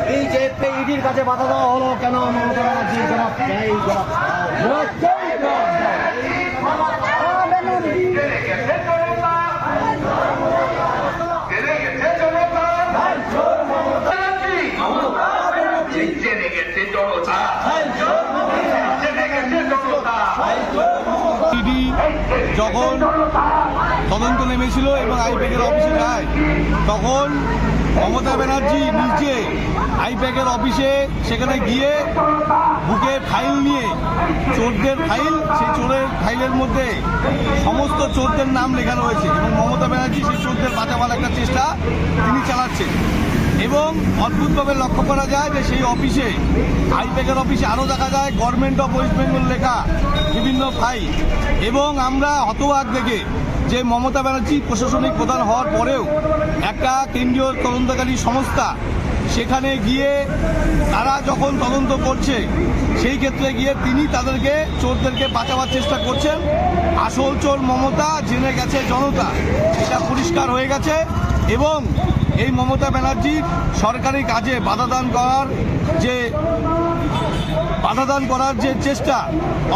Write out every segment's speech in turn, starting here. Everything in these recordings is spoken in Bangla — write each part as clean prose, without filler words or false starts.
বিজেপি ইডির কাছে বাধা দেওয়া হলো কেন? মমতা ব্যানার্জি জবাব চাই, জবাব ইডি যখন তদন্ত নেমেছিল এবং আইপ্যাকের অফিসে যায়, তখন মমতা ব্যানার্জি নিজে আইপ্যাকের অফিসে সেখানে গিয়ে বুকে ফাইল নিয়ে, চোরদের ফাইল, সেই চোরের ফাইলের মধ্যে সমস্ত চোরদের নাম লেখা রয়েছে এবং মমতা ব্যানার্জি সেই চোরদের বাঁচাবার একটা চেষ্টা তিনি চালাচ্ছেন। এবং অদ্ভুতভাবে লক্ষ্য করা যায় যে সেই অফিসে, আইপ্যাকের অফিসে আরও দেখা যায় গভর্নমেন্ট অফ ওয়েস্ট বেঙ্গল লেখা বিভিন্ন ফাইল। এবং আমরা হতবাক দেখে যে মমতা ব্যানার্জি প্রশাসনিক প্রধান হওয়ার পরেও একটা কেন্দ্রীয় তদন্তকারী সংস্থা সেখানে গিয়ে তারা যখন তদন্ত করছে, সেই ক্ষেত্রে গিয়ে তিনি তাদেরকে, চোরদেরকে বাঁচাবার চেষ্টা করছেন। আসল চোর মমতা, জেনে গেছে জনতা, এটা পরিষ্কার হয়ে গেছে। এবং এই মমতা ব্যানার্জির সরকারি কাজে বাধা দান করার যে চেষ্টা,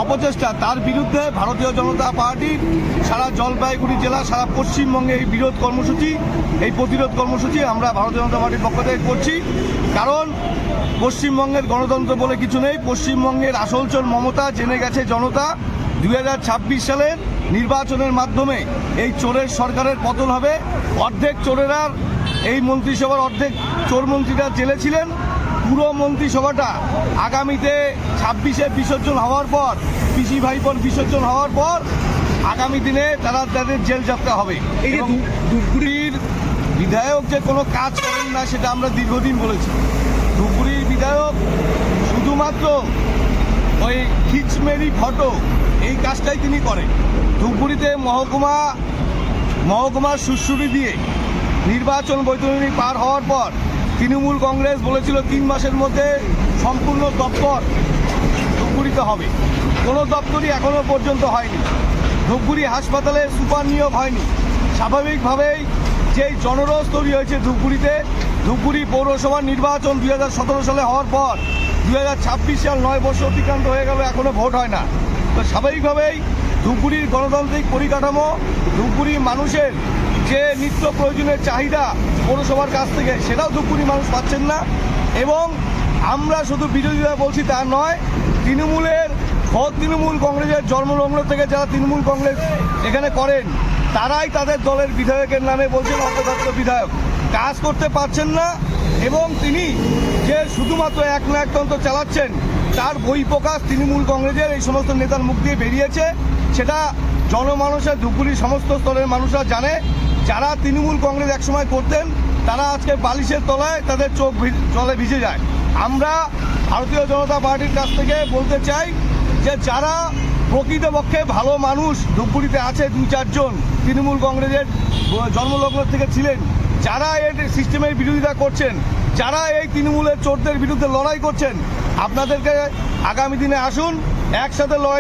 অপচেষ্টা, তার বিরুদ্ধে ভারতীয় জনতা পার্টির সারা জলপাইগুড়ি জেলা, সারা পশ্চিমবঙ্গে এই বিরোধ কর্মসূচি, এই প্রতিরোধ কর্মসূচি আমরা ভারতীয় জনতা পার্টির পক্ষ থেকে করছি। কারণ পশ্চিমবঙ্গের গণতন্ত্র বলে কিছু নেই। পশ্চিমবঙ্গের আসল চোর মমতা, জেনে গেছে জনতা। 2026 সালের নির্বাচনের মাধ্যমে এই চোরের সরকারের পতন হবে। অর্ধেক চোরেরা, এই মন্ত্রিসভার অর্ধেক চোর মন্ত্রীরা জেলে ছিলেন। পুরো মন্ত্রিসভাটা আগামীতে 26-এ বিসর্জন হওয়ার পর, পিসি ভাইপোর বিসর্জন হওয়ার পর আগামী দিনে তাদের জেল যাত্রা হবে। এই যে ধূপগুড়ির বিধায়ক যে কোনো কাজ করেন না, সেটা আমরা দীর্ঘদিন বলেছি। ধূপগুড়ির বিধায়ক শুধুমাত্র ওই খিচমেরি ফটো, এই কাজটাই তিনি করেন। ধূপগুড়িতে মহকুমার সুশ্রুতি দিয়ে নির্বাচন বৈতরণী পার হওয়ার পর তৃণমূল কংগ্রেস বলেছিল 3 মাসের মধ্যে সম্পূর্ণ দপ্তর ধূপগুড়িতে হবে। কোনো দপ্তরই এখনো পর্যন্ত হয়নি। ধূপগুড়ি হাসপাতালে সুপার নিয়োগ হয়নি। স্বাভাবিকভাবেই যেই জনরোষ তৈরি হয়েছে ধূপগুড়িতে, ধূপগুড়ি পৌরসভার নির্বাচন 2017 সালে হওয়ার পর 2026 সাল 9 বছর অতিক্রান্ত হয়ে গেল, এখনো ভোট হয় না। তো স্বাভাবিকভাবেই ধূপগুড়ির গণতান্ত্রিক পরিকাঠামো, ধূপগুড়ি মানুষের যে নিত্য প্রয়োজনের চাহিদা পৌরসভার কাছ থেকে, সেটাও ধূপগুড়ি মানুষ পাচ্ছেন না। এবং আমরা শুধু বিরোধীরা বলছি তা নয়, তৃণমূল কংগ্রেসের জন্মলগ্ন থেকে যারা তৃণমূল কংগ্রেস এখানে করেন, তারাই তাদের দলের বিধায়কের নামে বলছেন অপদার্থ বিধায়ক, কাজ করতে পারছেন না। এবং তিনি যে শুধুমাত্র একনায়কতন্ত্র চালাচ্ছেন, তার বহিঃপ্রকাশ তৃণমূল কংগ্রেসের এই সমস্ত নেতার মুখ দিয়ে বেরিয়েছে। সেটা জনমানুষের, ধূপগুড়ির সমস্ত স্তরের মানুষরা জানে। যারা তৃণমূল কংগ্রেস একসময় করতেন, তারা আজকে বালিশের তলায় তাদের চোখ জলে ভিজে যায়। আমরা ভারতীয় জনতা পার্টির কাছ থেকে বলতে চাই যে যারা প্রকৃতপক্ষে ভালো মানুষ ধূপগুড়িতে আছে, 2-4 জন তৃণমূল কংগ্রেসের জন্মলগ্ন থেকে ছিলেন, যারা এই সিস্টেমের বিরোধিতা করছেন, যারা এই তৃণমূলের চোরদের বিরুদ্ধে লড়াই করছেন, আপনাদেরকে আগামী দিনে আসুন, একসাথে লড়াই